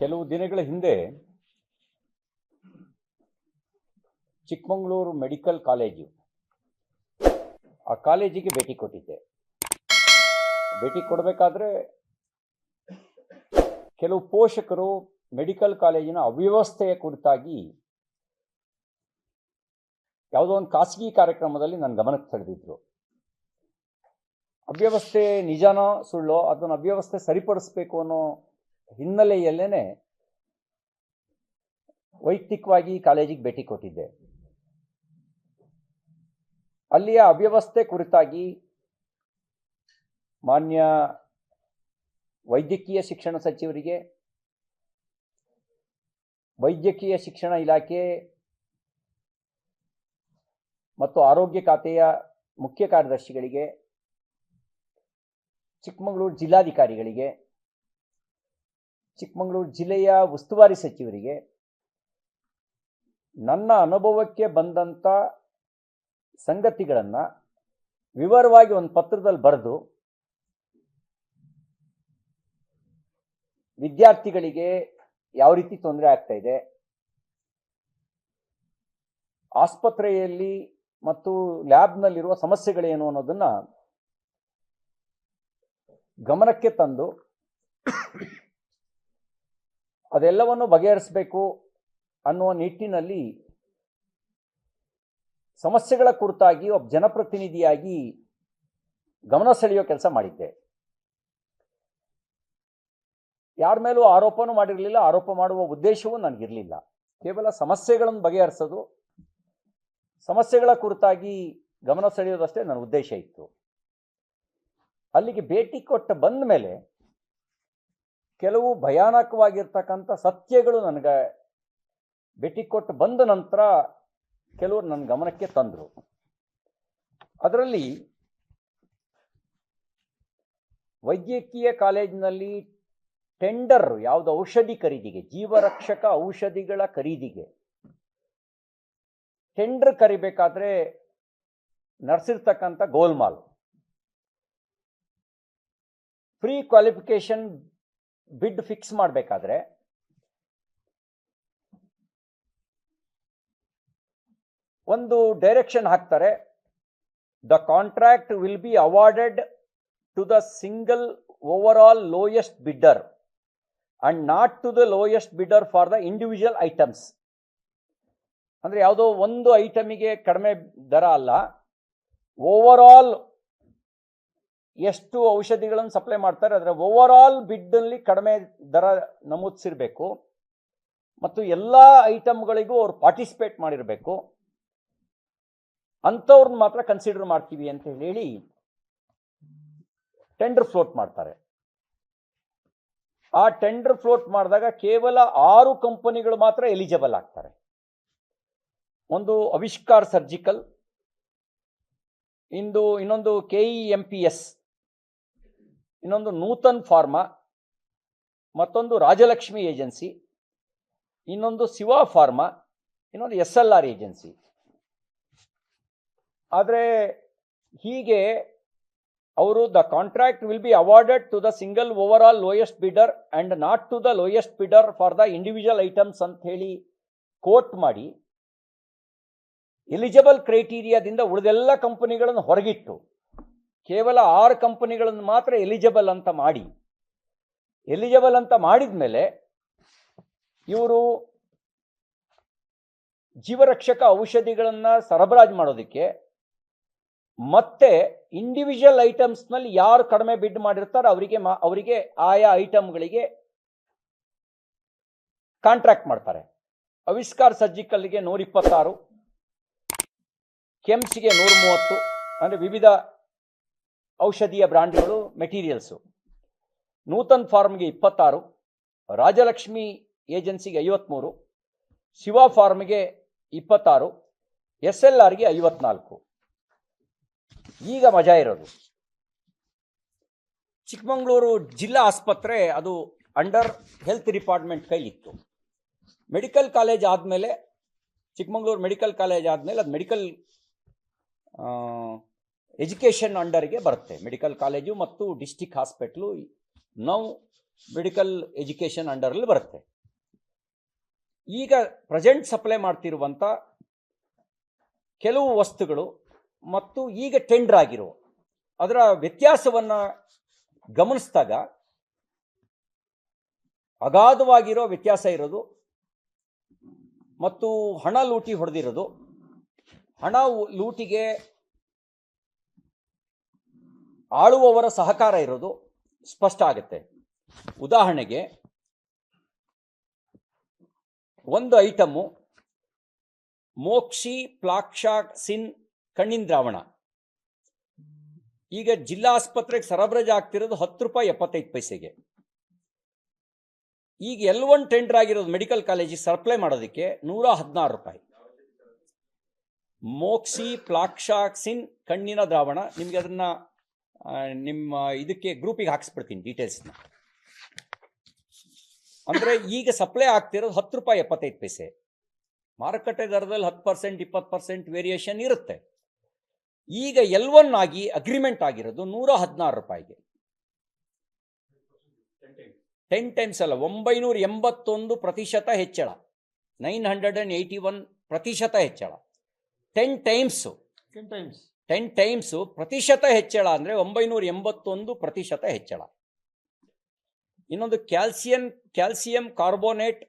ಕೆಲವು ದಿನಗಳ ಹಿಂದೆ ಚಿಕ್ಕಮಗಳೂರು ಮೆಡಿಕಲ್ ಕಾಲೇಜು ಆ ಕಾಲೇಜಿಗೆ ಭೇಟಿ ಕೊಟ್ಟಿದ್ದೆ. ಭೇಟಿ ಕೊಡಬೇಕಾದ್ರೆ ಕೆಲವು ಪೋಷಕರು ಮೆಡಿಕಲ್ ಕಾಲೇಜಿನ ಅವ್ಯವಸ್ಥೆಯ ಕುರಿತಾಗಿ ಯಾವುದೋ ಒಂದು ಖಾಸಗಿ ಕಾರ್ಯಕ್ರಮದಲ್ಲಿ ನನ್ನ ಗಮನಕ್ಕೆ ಸೆಳೆದಿದ್ರು. ಅವ್ಯವಸ್ಥೆ ನಿಜನೋ ಸುಳ್ಳೋ ಅದನ್ನು ಅವ್ಯವಸ್ಥೆ ಸರಿಪಡಿಸ್ಬೇಕು ಅನ್ನೋ ಹಿನ್ನೆಲೆಯಲ್ಲೇನೆ ವೈಯಕ್ತಿಕವಾಗಿ ಕಾಲೇಜಿಗೆ ಭೇಟಿ ಕೊಟ್ಟಿದ್ದೆ. ಅಲ್ಲಿಯ ಅವ್ಯವಸ್ಥೆ ಕುರಿತಾಗಿ ಮಾನ್ಯ ವೈದ್ಯಕೀಯ ಶಿಕ್ಷಣ ಸಚಿವರಿಗೆ, ವೈದ್ಯಕೀಯ ಶಿಕ್ಷಣ ಇಲಾಖೆ ಮತ್ತು ಆರೋಗ್ಯ ಖಾತೆಯ ಮುಖ್ಯ ಕಾರ್ಯದರ್ಶಿಗಳಿಗೆ, ಚಿಕ್ಕಮಗಳೂರು ಜಿಲ್ಲಾಧಿಕಾರಿಗಳಿಗೆ, ಚಿಕ್ಕಮಗಳೂರು ಜಿಲ್ಲೆಯ ಉಸ್ತುವಾರಿ ಸಚಿವರಿಗೆ ನನ್ನ ಅನುಭವಕ್ಕೆ ಬಂದಂಥ ಸಂಗತಿಗಳನ್ನು ವಿವರವಾಗಿ ಒಂದು ಪತ್ರದಲ್ಲಿ ಬರೆದು ವಿದ್ಯಾರ್ಥಿಗಳಿಗೆ ಯಾವ ರೀತಿ ತೊಂದರೆ ಆಗ್ತಾ ಇದೆ, ಆಸ್ಪತ್ರೆಯಲ್ಲಿ ಮತ್ತು ಲ್ಯಾಬ್ನಲ್ಲಿರುವ ಸಮಸ್ಯೆಗಳೇನು ಅನ್ನೋದನ್ನ ಗಮನಕ್ಕೆ ತಂದು ಅದೆಲ್ಲವನ್ನು ಬಗೆಹರಿಸಬೇಕು ಅನ್ನುವ ನಿಟ್ಟಿನಲ್ಲಿ ಸಮಸ್ಯೆಗಳ ಕುರಿತಾಗಿ ಒಬ್ಬ ಜನಪ್ರತಿನಿಧಿಯಾಗಿ ಗಮನ ಸೆಳೆಯೋ ಕೆಲಸ ಮಾಡಿದ್ದೆ. ಯಾರ ಮೇಲೂ ಆರೋಪನೂ ಮಾಡಿರಲಿಲ್ಲ, ಆರೋಪ ಮಾಡುವ ಉದ್ದೇಶವೂ ನನಗಿರಲಿಲ್ಲ. ಕೇವಲ ಸಮಸ್ಯೆಗಳನ್ನು ಬಗೆಹರಿಸೋದು, ಸಮಸ್ಯೆಗಳ ಕುರಿತಾಗಿ ಗಮನ ಸೆಳೆಯೋದಷ್ಟೇ ನನ್ನ ಉದ್ದೇಶ ಇತ್ತು. ಅಲ್ಲಿಗೆ ಭೇಟಿ ಕೊಟ್ಟು ಬಂದ ಮೇಲೆ ಕೆಲವು ಭಯಾನಕವಾಗಿರ್ತಕ್ಕಂಥ ಸತ್ಯಗಳು ನನಗೆ ಭೇಟಿ ಕೊಟ್ಟು ಬಂದ ನಂತರ ಕೆಲವರು ನನ್ನ ಗಮನಕ್ಕೆ ತಂದರು. ಅದರಲ್ಲಿ ವೈದ್ಯಕೀಯ ಕಾಲೇಜಿನಲ್ಲಿ ಟೆಂಡರ್ ಯಾವುದು ಔಷಧಿ ಖರೀದಿಗೆ, ಜೀವರಕ್ಷಕ ಔಷಧಿಗಳ ಖರೀದಿಗೆ ಟೆಂಡರ್ ಕರಿಬೇಕಾದ್ರೆ ನಡೆಸಿರ್ತಕ್ಕಂಥ ಗೋಲ್ಮಾಲ್, ಪ್ರೀ ಕ್ವಾಲಿಫಿಕೇಶನ್ ಬಿಡ್ ಫಿಕ್ಸ್ ಮಾಡಬೇಕಾದ್ರೆ ಒಂದು ಡೈರೆಕ್ಷನ್ ಹಾಕ್ತಾರೆ, the contract will be awarded to the single overall lowest bidder and not to the lowest bidder for the individual items. ಅಂದರೆ ಯಾವುದೋ ಒಂದು ಐಟಮಿಗೆ ಕಡಿಮೆ ದರ ಅಲ್ಲ, ಓವರ್ ಆಲ್ ಎಷ್ಟು ಔಷಧಿಗಳನ್ನು ಸಪ್ಲೈ ಮಾಡ್ತಾರೆ ಅದರ ಓವರ್ ಆಲ್ ಬಿಡ್ನಲ್ಲಿ ಕಡಿಮೆ ದರ ನಮೂದಿಸಿರಬೇಕು ಮತ್ತು ಎಲ್ಲ ಐಟಮ್ಗಳಿಗೂ ಅವ್ರು ಪಾರ್ಟಿಸಿಪೇಟ್ ಮಾಡಿರಬೇಕು. ಅಂಥವ್ರನ್ನ ಮಾತ್ರ ಕನ್ಸಿಡರ್ ಮಾಡ್ತೀವಿ ಅಂತ ಹೇಳಿ ಟೆಂಡರ್ ಫ್ಲೋಟ್ ಮಾಡ್ತಾರೆ. ಆ ಟೆಂಡರ್ ಫ್ಲೋಟ್ ಮಾಡಿದಾಗ ಕೇವಲ 6 ಕಂಪನಿಗಳು ಮಾತ್ರ ಎಲಿಜಿಬಲ್ ಆಗ್ತಾರೆ. ಒಂದು ಆವಿಷ್ಕಾರ್ ಸರ್ಜಿಕಲ್, ಇನ್ನೊಂದು KEMPS, ಇನ್ನೊಂದು ನೂತನ್ ಫಾರ್ಮಾ, ಮತ್ತೊಂದು ರಾಜಲಕ್ಷ್ಮಿ ಏಜೆನ್ಸಿ, ಇನ್ನೊಂದು ಶಿವ ಫಾರ್ಮಾ, ಇನ್ನೊಂದು SLR ಏಜೆನ್ಸಿ. ಆದರೆ ಹೀಗೆ ಅವರು the contract will be awarded to the single overall lowest bidder and not to the lowest bidder for the individual items ಅಂತ ಹೇಳಿ ಕೋಟ್ ಮಾಡಿ ಎಲಿಜಿಬಲ್ ಕ್ರೈಟೀರಿಯಾದಿಂದ ಉಳಿದೆಲ್ಲ ಕಂಪನಿಗಳನ್ನು ಹೊರಗಿಟ್ಟು ಕೇವಲ 6 ಕಂಪನಿಗಳನ್ನು ಮಾತ್ರ ಎಲಿಜಿಬಲ್ ಅಂತ ಮಾಡಿದ ಮೇಲೆ ಇವರು ಜೀವರಕ್ಷಕ ಔಷಧಿಗಳನ್ನು ಸರಬರಾಜು ಮಾಡೋದಕ್ಕೆ ಮತ್ತೆ ಇಂಡಿವಿಜುವಲ್ ಐಟಮ್ಸ್ನಲ್ಲಿ ಯಾರು ಕಡಿಮೆ ಬಿಡ್ ಮಾಡಿರ್ತಾರೆ ಅವರಿಗೆ ಆಯಾ ಐಟಮ್ಗಳಿಗೆ ಕಾಂಟ್ರಾಕ್ಟ್ ಮಾಡ್ತಾರೆ. ಆವಿಷ್ಕಾರ್ ಸರ್ಜಿಕಲ್ಗೆ 126, ಕೆಮ್ಸ್ಗೆ 130, ಅಂದರೆ ವಿವಿಧ ಔಷಧೀಯ ಬ್ರಾಂಡ್ಗಳು ಮೆಟೀರಿಯಲ್ಸು, ನೂತನ್ ಫಾರ್ಮ್ಗೆ 26, ರಾಜಲಕ್ಷ್ಮಿ ಏಜೆನ್ಸಿಗೆ 53, ಶಿವ ಫಾರ್ಮ್ಗೆ 26, SLRಗೆ 54. ಈಗ ಮಜಾ ಇರೋದು, ಚಿಕ್ಕಮಗಳೂರು ಜಿಲ್ಲಾ ಆಸ್ಪತ್ರೆ ಅದು ಅಂಡರ್ ಹೆಲ್ತ್ ಡಿಪಾರ್ಟ್ಮೆಂಟ್ ಕೈಲಿತ್ತು. ಮೆಡಿಕಲ್ ಕಾಲೇಜ್ ಆದಮೇಲೆ, ಚಿಕ್ಕಮಗಳೂರು ಮೆಡಿಕಲ್ ಕಾಲೇಜ್ ಆದಮೇಲೆ ಅದು ಮೆಡಿಕಲ್ ಎಜುಕೇಷನ್ ಅಂಡರ್ಗೆ ಬರುತ್ತೆ. ಮೆಡಿಕಲ್ ಕಾಲೇಜು ಮತ್ತು district hospital now medical education ಅಂಡರಲ್ಲಿ ಬರುತ್ತೆ. ಈಗ ಪ್ರೆಸೆಂಟ್ ಸಪ್ಲೈ ಮಾಡ್ತಿರುವಂಥ ಕೆಲವು ವಸ್ತುಗಳು ಮತ್ತು ಈಗ ಟೆಂಡರ್ ಆಗಿರೋ ಅದರ ವ್ಯತ್ಯಾಸವನ್ನು ಗಮನಿಸಿದಾಗ ಅಗಾಧವಾಗಿರೋ ವ್ಯತ್ಯಾಸ ಇರೋದು ಮತ್ತು ಹಣ ಲೂಟಿ ಹೊಡೆದಿರೋದು, ಹಣ ಲೂಟಿಗೆ ಆಳುವವರ ಸಹಕಾರ ಇರೋದು ಸ್ಪಷ್ಟ ಆಗುತ್ತೆ. ಉದಾಹರಣೆಗೆ ಒಂದು ಐಟಮ್ಮು ಮೋಕ್ಷಿ ಪ್ಲಾಕ್ಷಾಕ್ಸಿನ್ ಕಣ್ಣಿನ ದ್ರಾವಣ ಈಗ ಜಿಲ್ಲಾ ಆಸ್ಪತ್ರೆಗೆ ಸರಬರಾಜು ಆಗ್ತಿರೋದು 10 ರೂಪಾಯಿ 75 ಪೈಸೆಗೆ. ಈಗ L1 ಟೆಂಡರ್ ಆಗಿರೋದು ಮೆಡಿಕಲ್ ಕಾಲೇಜಿಗೆ ಸಪ್ಲೈ ಮಾಡೋದಕ್ಕೆ 116 ರೂಪಾಯಿ. ಮೋಕ್ಸಿ ಪ್ಲಾಕ್ಷಾಕ್ಸಿನ್ ಕಣ್ಣಿನ ದ್ರಾವಣ, ನಿಮಗೆ ಅದನ್ನ ನಿಮ್ಮ ಇದಕ್ಕೆ ಗ್ರೂಪಿಗೆ ಹಾಕಿಸ್ಬಿಡ್ತೀನಿ ಡೀಟೇಲ್ಸ್ನ. ಅಂದರೆ ಈಗ ಸಪ್ಲೈ ಆಗ್ತಿರೋದು 10 ರೂಪಾಯಿ 75 ಪೈಸೆ. ಮಾರುಕಟ್ಟೆ ದರದಲ್ಲಿ 10% 20% ವೇರಿಯೇಷನ್ ಇರುತ್ತೆ. ಈಗ L1 ಆಗಿ ಅಗ್ರಿಮೆಂಟ್ ಆಗಿರೋದು 116 ರೂಪಾಯಿಗೆ. 10 ಟೈಮ್ಸ್ ಅಲ್ಲ, 981% ಹೆಚ್ಚಳ, 981% ಹೆಚ್ಚಳ. 10 ಟೈಮ್ಸ್ ಪ್ರತಿಶತ ಹೆಚ್ಚಳ ಅಂದರೆ 981% ಹೆಚ್ಚಳ. ಇನ್ನೊಂದು ಕ್ಯಾಲ್ಸಿಯಂ ಕಾರ್ಬೋನೇಟ್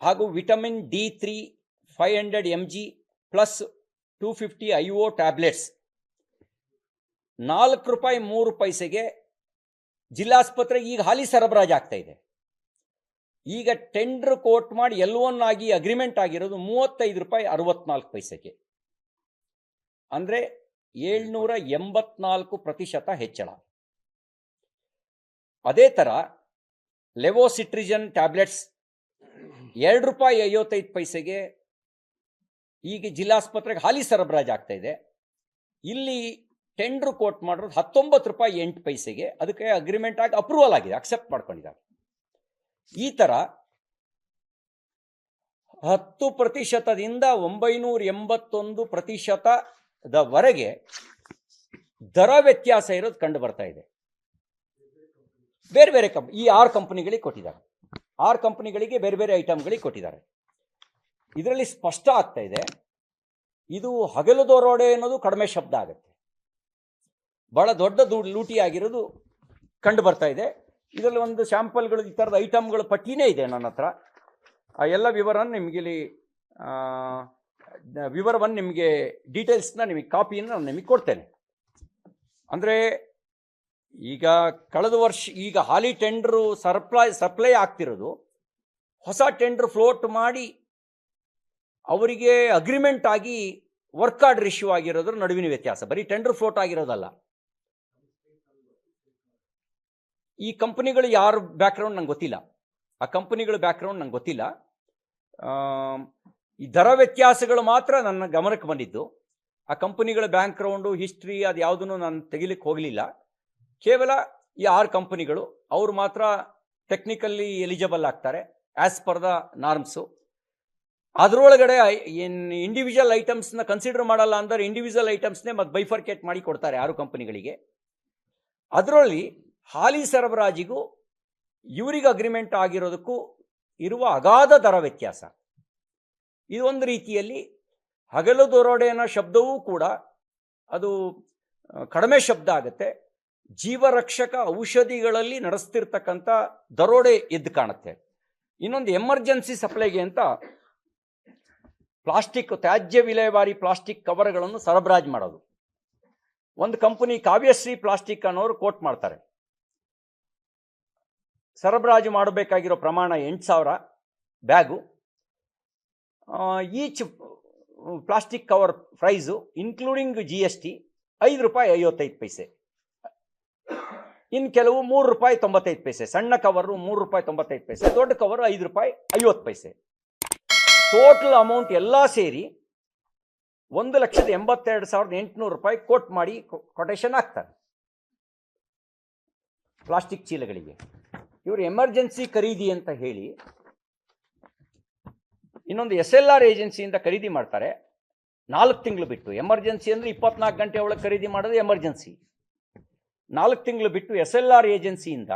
ಹಾಗೂ vitamin D3 500 mg plus 250 IO tablets 4 ರೂಪಾಯಿ 3 ಪೈಸೆಗೆ ಜಿಲ್ಲಾಸ್ಪತ್ರೆಗೆ ಈಗ ಹಾಲಿ ಸರಬರಾಜು ಆಗ್ತಾ ಇದೆ. ಈಗ ಟೆಂಡರ್ ಕೋಟ್ ಮಾಡಿ L1 ಆಗಿ ಅಗ್ರಿಮೆಂಟ್ ಆಗಿರೋದು 35 ರೂಪಾಯಿ 64 ಪೈಸೆಗೆ, ಅಂದರೆ 784% ಹೆಚ್ಚಳ. ಅದೇ ಥರ ಲೆವೋಸಿಟ್ರಿಜನ್ ಟ್ಯಾಬ್ಲೆಟ್ಸ್ 2 ರೂಪಾಯಿ 55 ಪೈಸೆಗೆ ಈಗ ಜಿಲ್ಲಾಸ್ಪತ್ರೆಗೆ ಹಾಲಿ ಸರಬರಾಜು ಆಗ್ತಾ ಇದೆ. ಇಲ್ಲಿ ಟೆಂಡರ್ ಕೋಟ್ ಮಾಡಿರೋದು 19 ರೂಪಾಯಿ 8 ಪೈಸೆಗೆ, ಅದಕ್ಕೆ ಅಗ್ರಿಮೆಂಟ್ ಆಗಿ ಅಪ್ರೂವಲ್ ಆಗಿದೆ, ಅಕ್ಸೆಪ್ಟ್ ಮಾಡ್ಕೊಂಡಿದ್ದಾರೆ. ಈ ಥರ 10%ದಿಂದ 981%ದವರೆಗೆ ದರ ವ್ಯತ್ಯಾಸ ಇರೋದು ಕಂಡು ಬರ್ತಾ ಇದೆ. ಬೇರೆ ಬೇರೆ ಈ 6 ಕಂಪನಿಗಳಿಗೆ ಕೊಟ್ಟಿದ್ದಾರೆ. 6 ಕಂಪನಿಗಳಿಗೆ ಬೇರೆ ಬೇರೆ ಐಟಮ್ಗಳಿಗೆ ಕೊಟ್ಟಿದ್ದಾರೆ. ಇದರಲ್ಲಿ ಸ್ಪಷ್ಟ ಆಗ್ತಾ ಇದೆ, ಇದು ಹಗಲು ದರೋಡೆ ಅನ್ನೋದು ಕಡಿಮೆ ಶಬ್ದ ಆಗುತ್ತೆ, ಬಹಳ ದೊಡ್ಡ ಲೂಟಿ ಆಗಿರೋದು ಕಂಡು ಬರ್ತಾ ಇದೆ. ಇದರಲ್ಲಿ ಒಂದು ಸ್ಯಾಂಪಲ್ಗಳು, ಈ ಥರದ ಐಟಮ್ಗಳ ಪಟ್ಟಿನೇ ಇದೆ ನನ್ನ ಹತ್ರ. ಆ ಎಲ್ಲ ವಿವರವನ್ನು ನಿಮಗೆ ಡೀಟೇಲ್ಸ್ನ ನಿಮಗೆ ಕಾಪಿಯನ್ನು ನಾನು ನಿಮಗೆ ಕೊಡ್ತೇನೆ. ಅಂದರೆ ಈಗ ಕಳೆದ ವರ್ಷ ಈಗ ಹಾಲಿ ಟೆಂಡರು ಸಪ್ಲೈ ಆಗ್ತಿರೋದು, ಹೊಸ ಟೆಂಡರ್ ಫ್ಲೋಟ್ ಮಾಡಿ ಅವರಿಗೆ ಅಗ್ರಿಮೆಂಟ್ ಆಗಿ ವರ್ಕ್ ಆರ್ಡರ್ ಇಶ್ಯೂ ಆಗಿರೋದ್ರ ನಡುವಿನ ವ್ಯತ್ಯಾಸ. ಬರೀ ಟೆಂಡರ್ ಫ್ಲೋಟ್ ಆಗಿರೋದಲ್ಲ. ಈ ಕಂಪನಿಗಳು ಯಾರ ಬ್ಯಾಕ್ಗ್ರೌಂಡ್ ನಂಗೆ ಗೊತ್ತಿಲ್ಲ, ಆ ಕಂಪನಿಗಳ ಬ್ಯಾಕ್ಗ್ರೌಂಡ್ ನಂಗೆ ಗೊತ್ತಿಲ್ಲ. ಈ ದರ ವ್ಯತ್ಯಾಸಗಳು ಮಾತ್ರ ನನ್ನ ಗಮನಕ್ಕೆ ಬಂದಿದ್ದು. ಆ ಕಂಪನಿಗಳ ಬ್ಯಾಕ್ಗ್ರೌಂಡು ಹಿಸ್ಟ್ರಿ ಅದು ಯಾವುದನ್ನು ನಾನು ತೆಗಿಲಿಕ್ಕೆ ಹೋಗಲಿಲ್ಲ. ಕೇವಲ ಈ 6 ಕಂಪನಿಗಳು ಅವರು ಮಾತ್ರ ಟೆಕ್ನಿಕಲ್ಲಿ ಎಲಿಜಿಬಲ್ ಆಗ್ತಾರೆ ಆ್ಯಸ್ ಪರ್ ದ ನಾರ್ಮ್ಸು. ಅದರೊಳಗಡೆ ಇಂಡಿವಿಜುವಲ್ ಐಟಮ್ಸ್ನ ಕನ್ಸಿಡರ್ ಮಾಡಲ್ಲ ಅಂದರೆ ಇಂಡಿವಿಜುವಲ್ ಐಟಮ್ಸ್ನೇ ಮತ್ತು ಬೈಫರ್ಕೇಟ್ ಮಾಡಿ ಕೊಡ್ತಾರೆ 6 ಕಂಪನಿಗಳಿಗೆ. ಅದರಲ್ಲಿ ಹಾಲಿ ಸರಬರಾಜಿಗೂ ಇವರಿಗೆ ಅಗ್ರಿಮೆಂಟ್ ಆಗಿರೋದಕ್ಕೂ ಇರುವ ಅಗಾಧ ದರ ವ್ಯತ್ಯಾಸ. ಇದು ಒಂದು ರೀತಿಯಲ್ಲಿ ಹಗಲು ದರೋಡೆ ಅನ್ನೋ ಶಬ್ದವೂ ಕೂಡ ಅದು ಕಡಿಮೆ ಶಬ್ದ ಆಗುತ್ತೆ. ಜೀವರಕ್ಷಕ ಔಷಧಿಗಳಲ್ಲಿ ನಡೆಸ್ತಿರ್ತಕ್ಕಂಥ ದರೋಡೆ ಎದ್ದು ಕಾಣುತ್ತೆ. ಇನ್ನೊಂದು ಎಮರ್ಜೆನ್ಸಿ ಸಪ್ಲೈಗೆ ಅಂತ ಪ್ಲಾಸ್ಟಿಕ್ ತ್ಯಾಜ್ಯ ವಿಲೇವಾರಿ ಪ್ಲಾಸ್ಟಿಕ್ ಕವರ್ಗಳನ್ನು ಸರಬರಾಜು ಮಾಡೋದು. ಒಂದು ಕಂಪನಿ ಕಾವ್ಯಶ್ರೀ ಪ್ಲಾಸ್ಟಿಕ್ ಅನ್ನೋರು ಕೋಟ್ ಮಾಡ್ತಾರೆ. ಸರಬರಾಜು ಮಾಡಬೇಕಾಗಿರೋ ಪ್ರಮಾಣ 8,000 bag. Each plastic cover price including GST 5 ರೂಪಾಯಿ 55 ಪೈಸೆ. ಇನ್ನು ಕೆಲವು 3 ರೂಪಾಯಿ 95 ಪೈಸೆ. ಸಣ್ಣ ಕವರು 3 ರೂಪಾಯಿ 95 ಪೈಸೆ, ದೊಡ್ಡ ಕವರು 5 ರೂಪಾಯಿ 50 ಪೈಸೆ. ಟೋಟಲ್ ಅಮೌಂಟ್ ಎಲ್ಲ ಸೇರಿ 1,82,800 ರೂಪಾಯಿ ಕೋಟ್ ಮಾಡಿ ಕೊಟೇಶನ್ ಹಾಕ್ತಾರೆ ಪ್ಲಾಸ್ಟಿಕ್ ಚೀಲಗಳಿಗೆ. ಇವರು ಎಮರ್ಜೆನ್ಸಿ ಖರೀದಿ ಅಂತ ಹೇಳಿ ಇನ್ನೊಂದು SLR ಏಜೆನ್ಸಿಯಿಂದ ಖರೀದಿ ಮಾಡ್ತಾರೆ 4 ತಿಂಗಳು ಬಿಟ್ಟು. ಎಮರ್ಜೆನ್ಸಿ ಅಂದರೆ 24 ಗಂಟೆ ಒಳಗೆ ಖರೀದಿ ಮಾಡೋದು ಎಮರ್ಜೆನ್ಸಿ. 4 ತಿಂಗಳು ಬಿಟ್ಟು SLR ಏಜೆನ್ಸಿಯಿಂದ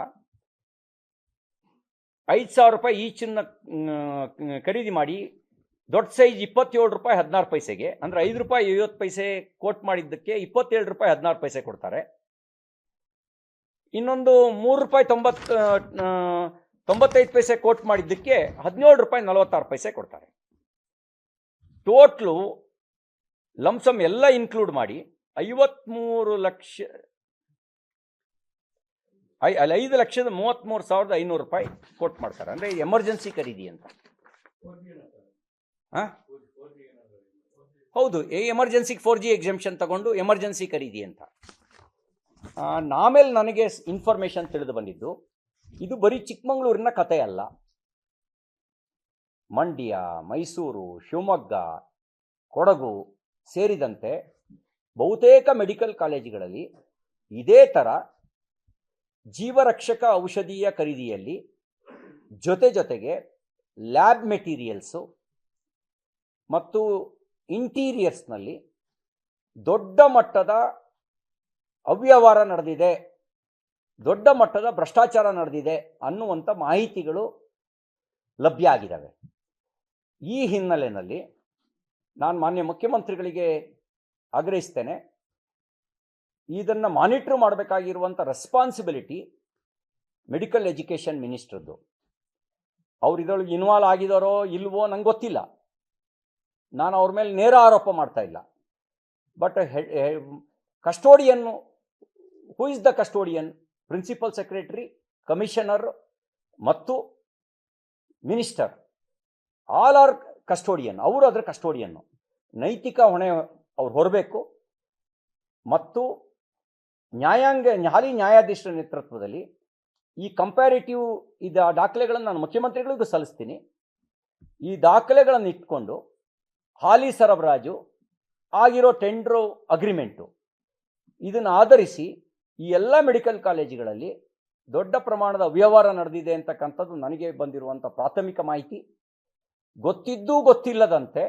5,000 ರೂಪಾಯಿ ಈಚನ್ನ ಖರೀದಿ ಮಾಡಿ ದೊಡ್ಡ ಸೈಜ್ 27 ರೂಪಾಯಿ 16 ಪೈಸೆಗೆ, ಅಂದರೆ 5 ರೂಪಾಯಿ 50 ಪೈಸೆ ಕೋಟ್ ಮಾಡಿದ್ದಕ್ಕೆ 27 ರೂಪಾಯಿ 16 ಪೈಸೆ ಕೊಡ್ತಾರೆ. ಇನ್ನೊಂದು 3 ರೂಪಾಯಿ 95 ಪೈಸೆ ಕೋಟ್ ಮಾಡಿದ್ದಕ್ಕೆ 17 ರೂಪಾಯಿ 46 ಪೈಸೆ ಕೊಡ್ತಾರೆ. ಟೋಟ್ಲು ಲಂಸಮ್ ಎಲ್ಲ ಇನ್ಕ್ಲೂಡ್ ಮಾಡಿ 5,33,500 ರೂಪಾಯಿ ಕೋಟ್ ಮಾಡ್ತಾರೆ. ಅಂದರೆ ಎಮರ್ಜೆನ್ಸಿ ಖರೀದಿ ಅಂತ. ಹೌದು, ಎಮರ್ಜೆನ್ಸಿಗೆ 4G ಎಕ್ಸೆಂಪ್ಷನ್ ತಗೊಂಡು ಎಮರ್ಜೆನ್ಸಿ ಖರೀದಿ ಅಂತ. ಆಮೇಲೆ ನನಗೆ ಇನ್ಫಾರ್ಮೇಶನ್ ತಿಳಿದು ಬಂದಿದ್ದು, ಇದು ಬರೀ ಚಿಕ್ಕಮಗಳೂರಿನ ಕತೆ ಅಲ್ಲ. ಮಂಡ್ಯ, ಮೈಸೂರು, ಶಿವಮೊಗ್ಗ, ಕೊಡಗು ಸೇರಿದಂತೆ ಬಹುತೇಕ ಮೆಡಿಕಲ್ ಕಾಲೇಜುಗಳಲ್ಲಿ ಇದೇ ಥರ ಜೀವರಕ್ಷಕ ಔಷಧೀಯ ಖರೀದಿಯಲ್ಲಿ ಜೊತೆಗೆ ಲ್ಯಾಬ್ ಮೆಟೀರಿಯಲ್ಸು ಮತ್ತು ಇಂಟೀರಿಯರ್ಸ್ನಲ್ಲಿ ದೊಡ್ಡ ಮಟ್ಟದ ಅವ್ಯವಹಾರ ನಡೆದಿದೆ, ದೊಡ್ಡ ಮಟ್ಟದ ಭ್ರಷ್ಟಾಚಾರ ನಡೆದಿದೆ ಅನ್ನುವಂಥ ಮಾಹಿತಿಗಳು ಲಭ್ಯ ಆಗಿದ್ದಾವೆ. ಈ ಹಿನ್ನೆಲೆಯಲ್ಲಿ ನಾನು ಮಾನ್ಯ ಮುಖ್ಯಮಂತ್ರಿಗಳಿಗೆ ಆಗ್ರಹಿಸ್ತೇನೆ, ಇದನ್ನು ಮಾನಿಟ್ರ್ ಮಾಡಬೇಕಾಗಿರುವಂಥ ರೆಸ್ಪಾನ್ಸಿಬಿಲಿಟಿ ಮೆಡಿಕಲ್ ಎಜುಕೇಷನ್ ಮಿನಿಸ್ಟ್ರದ್ದು. ಅವ್ರು ಇದರೊಳಗೆ ಇನ್ವಾಲ್ವ್ ಆಗಿದಾರೋ ಇಲ್ವೋ ನಂಗೆ ಗೊತ್ತಿಲ್ಲ, ನಾನು ಅವ್ರ ಮೇಲೆ ನೇರ ಆರೋಪ ಮಾಡ್ತಾ ಇಲ್ಲ. But custodian, who is the custodian? Principal secretary, commissioner ಮತ್ತು ಮಿನಿಸ್ಟರ್, ಆಲ್ ಆರ್ ಕಸ್ಟೋಡಿಯನ್. ಅವರು ಅದರ ಕಸ್ಟೋಡಿಯನ್ನು. ನೈತಿಕ ಹೊಣೆ ಅವ್ರು ಹೊರಬೇಕು. ಮತ್ತು ಹಾಲಿ ನ್ಯಾಯಾಧೀಶರ ನೇತೃತ್ವದಲ್ಲಿ ಈ ಕಂಪ್ಯಾರಿಟಿವ್ ದಾಖಲೆಗಳನ್ನು ನಾನು ಮುಖ್ಯಮಂತ್ರಿಗಳಿಗೂ ಸಲ್ಲಿಸ್ತೀನಿ. ಈ ದಾಖಲೆಗಳನ್ನು ಇಟ್ಕೊಂಡು ಹಾಲಿ ಸರಬರಾಜು ಆಗಿರೋ ಟೆಂಡ್ರು ಅಗ್ರಿಮೆಂಟು ಇದನ್ನು ಆಧರಿಸಿ ಈ ಎಲ್ಲ ಮೆಡಿಕಲ್ ಕಾಲೇಜುಗಳಲ್ಲಿ ದೊಡ್ಡ ಪ್ರಮಾಣದ ಅವ್ಯವಹಾರ ನಡೆದಿದೆ ಅಂತಕ್ಕಂಥದ್ದು ನನಗೆ ಬಂದಿರುವಂಥ ಪ್ರಾಥಮಿಕ ಮಾಹಿತಿ. ಗೊತ್ತಿದ್ದೂ ಗೊತ್ತಿಲ್ಲದಂತೆ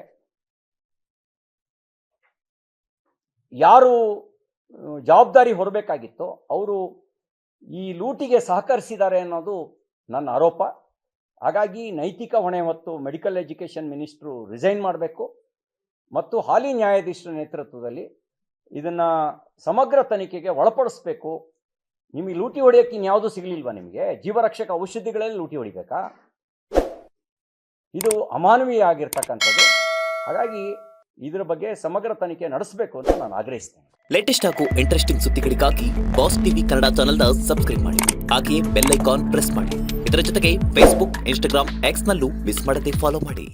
ಯಾರು ಜವಾಬ್ದಾರಿ ಹೊರಬೇಕಾಗಿತ್ತೋ ಅವರು ಈ ಲೂಟಿಗೆ ಸಹಕರಿಸಿದ್ದಾರೆ ಅನ್ನೋದು ನನ್ನ ಆರೋಪ. ಹಾಗಾಗಿ ನೈತಿಕ ಹೊಣೆ ಹೊತ್ತು ಮೆಡಿಕಲ್ ಎಜುಕೇಷನ್ ಮಿನಿಸ್ಟ್ರು ರಿಸೈನ್ ಮಾಡಬೇಕು ಮತ್ತು ಹಾಲಿ ನ್ಯಾಯಾಧೀಶರ ನೇತೃತ್ವದಲ್ಲಿ ಇದನ್ನು ಸಮಗ್ರ ತನಿಖೆಗೆ ಒಳಪಡಿಸ್ಬೇಕು. ನಿಮಗೆ ಲೂಟಿ ಹೊಡೆಯೋಕ್ಕೆ ಇನ್ಯಾವುದೂ ಸಿಗಲಿಲ್ವಾ? ನಿಮಗೆ ಜೀವರಕ್ಷಕ ಔಷಧಿಗಳಲ್ಲಿ ಲೂಟಿ ಹೊಡಿಬೇಕಾ? ಇದು ಅಮಾನವೀಯ ಆಗಿರ್ತಕ್ಕಂಥದ್ದು. ಹಾಗಾಗಿ ಇದರ ಬಗ್ಗೆ ಸಮಗ್ರ ತನಿಖೆ ನಡೆಸಬೇಕು ಅಂತ ನಾನು ಆಗ್ರಹಿಸ್ತೇನೆ. ಲೇಟೆಸ್ಟ್ ಹಾಗೂ ಇಂಟ್ರೆಸ್ಟಿಂಗ್ ಸುದ್ದಿಗಳಿಗಾಗಿ ಬಾಸ್ ಟಿವಿ ಕನ್ನಡ ಚಾನೆಲ್ನ ಸಬ್ಸ್ಕ್ರೈಬ್ ಮಾಡಿ. ಹಾಗೆಯೇ ಬೆಲ್ ಐಕಾನ್ ಪ್ರೆಸ್ ಮಾಡಿ. ಇದರ ಜೊತೆಗೆ ಫೇಸ್ಬುಕ್, ಇನ್ಸ್ಟಾಗ್ರಾಮ್, ಎಕ್ಸ್ ನಲ್ಲೂ ಮಿಸ್ ಮಾಡದೆ ಫಾಲೋ ಮಾಡಿ.